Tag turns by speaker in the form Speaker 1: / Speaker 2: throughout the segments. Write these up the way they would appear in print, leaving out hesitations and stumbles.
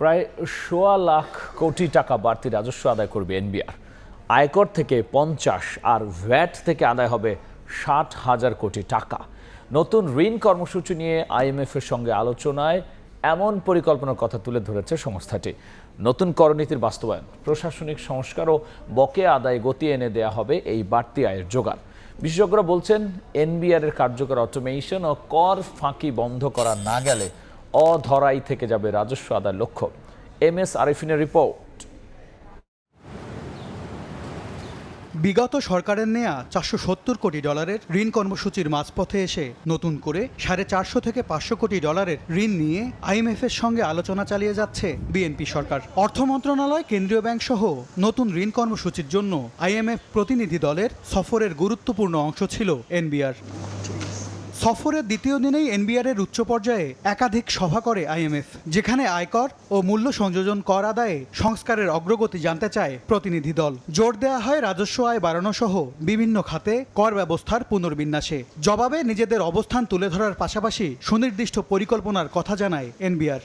Speaker 1: প্রায় ১.৫ লাখ কোটি টাকা বাড়তি রাজস্ব আদায় করবে এনবিআর। আয়কর থেকে ৫০ আর ভ্যাট থেকে আদায় হবে ৬০,০০০ কোটি টাকা। নতুন ঋণ কর্মসূচি নিয়ে আইএমএফের সঙ্গে আলোচনায় এমন পরিকল্পনার কথা তুলে ধরেছে সংস্থাটি। নতুন করনীতির বাস্তবায়ন, প্রশাসনিক সংস্কার ও বকেয়া আদায়ে গতি এনে দেয়া হবে এই বাড়তি আয়ের জোগাড়। বিশেষজ্ঞরা বলছেন, এনবিআর এর কার্যকর অটোমেশন ও কর ফাঁকি বন্ধ করা না গেলে অধরাই থেকে যাবে রাজস্ব আদায়ের লক্ষ্য। এমএস আরিফিনের রিপোর্ট।
Speaker 2: বিগত সরকারের নেয়া $470 কোটি ঋণ কর্মসূচির মাঝপথে এসে নতুন করে $450 থেকে $500 কোটি ঋণ নিয়ে আইএমএফের সঙ্গে আলোচনা চালিয়ে যাচ্ছে বিএনপি সরকার। অর্থ মন্ত্রণালয়, কেন্দ্রীয় ব্যাংক সহ নতুন ঋণ কর্মসূচির জন্য আইএমএফ প্রতিনিধি দলের সফরের গুরুত্বপূর্ণ অংশ ছিল এনবিআর। সফরের দ্বিতীয় দিনেই এনবিআর এর উচ্চ পর্যায়ে একাধিক সভা করে আইএমএফ, যেখানে আয়কর ও মূল্য সংযোজন কর আদায়ে সংস্কারের অগ্রগতি জানতে চায় প্রতিনিধি দল। জোর দেওয়া হয় রাজস্ব আয় বাড়ানো সহ বিভিন্ন খাতে কর ব্যবস্থার পুনর্বিন্যাসে। জবাবে নিজেদের অবস্থান তুলে ধরার পাশাপাশি সুনির্দিষ্ট পরিকল্পনার কথা জানায় এনবিআর।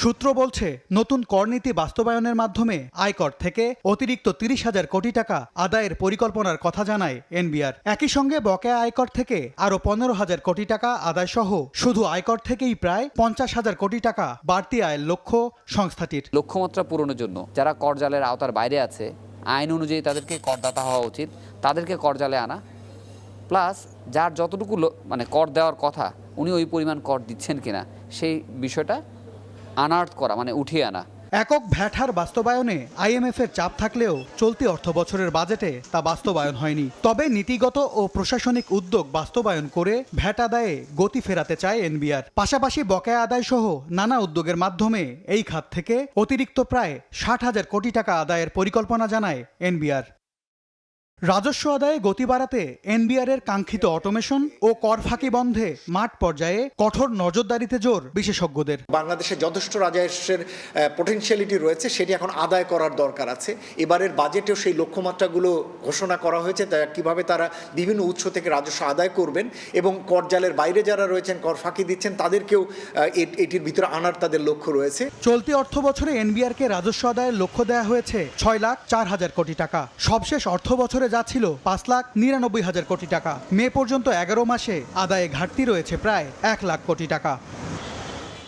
Speaker 2: সূত্র বলছে, নতুন করনীতি বাস্তবায়নের মাধ্যমে আয়কর থেকে অতিরিক্ত ৩০,০০০ কোটি টাকা আদায়ের পরিকল্পনার কথা জানায় এনবিআর। একই সঙ্গে বকেয়া আয়কর থেকে আরও ১৫,০০০ কোটি টাকা আদায় সহ শুধু আয়কর থেকেই প্রায় ৫০,০০০ কোটি টাকা বাড়তি আয়ের লক্ষ্য সংস্থাটির।
Speaker 3: লক্ষ্যমাত্রা পূরণের জন্য যারা করজালের আওতার বাইরে আছে, আইন অনুযায়ী তাদেরকে করদাতা হওয়া উচিত, তাদেরকে করজালে আনা, প্লাস যার যতটুকু কর দেওয়ার কথা উনি ওই পরিমাণ কর দিচ্ছেন কিনা সেই বিষয়টা আনার্ট করা, উঠিয়ে আনা।
Speaker 2: একক ভ্যাট হার বাস্তবায়নে আইএমএফ এর চাপ থাকলেও চলতি অর্থ বছরের বাজেটে তা বাস্তবায়ন হয়নি। তবে নীতিগত ও প্রশাসনিক উদ্যোগ বাস্তবায়ন করে ভ্যাট আদায়ে গতি ফেরাতে চায় এনবিআর। পাশাপাশি বকেয়া আদায় সহ নানা উদ্যোগের মাধ্যমে এই খাত থেকে অতিরিক্ত প্রায় ৬০,০০০ কোটি টাকা আদায়ের পরিকল্পনা জানায় এনবিআর। রাজস্ব আদায়ে গতি বাড়াতে এনবিআর এর কাঙ্ক্ষিত অটোমেশন ও কর ফাঁকি বন্ধে মাঠ পর্যায়ে কঠোর নজরদারিতে জোর বিশেষজ্ঞদের।
Speaker 4: বাংলাদেশে যথেষ্ট রাজস্বের পটেনশিয়ালিটি রয়েছে, সেটি এখন আদায় করার দরকার আছে। এবারের বাজেটেও সেই লক্ষ্যমাত্রাগুলো ঘোষণা করা হয়েছে, কিভাবে তারা বিভিন্ন উৎস থেকে রাজস্ব আদায় করবেন এবং করজালের বাইরে যারা রয়েছেন, কর ফাঁকি দিচ্ছেন, তাদেরকেও এটির ভিতরে আনার তাদের লক্ষ্য রয়েছে।
Speaker 2: চলতি অর্থ বছরে এনবিআর কে রাজস্ব আদায়ের লক্ষ্য দেওয়া হয়েছে ৬,০৪,০০০ কোটি টাকা। সবশেষ অর্থ বছরে যা ছিল ৫,৯৯,০০০ কোটি টাকা। মে পর্যন্ত ১১ মাসে আদায়ে ঘাটতি রয়েছে প্রায় ১ লাখ কোটি টাকা।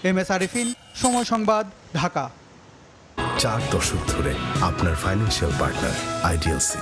Speaker 2: এমএস আরিফিন, সময় সংবাদ, ঢাকা।
Speaker 5: 4 দশক ধরে আপনার ফাইন্যান্সিয়াল পার্টনার আইডিএলসি।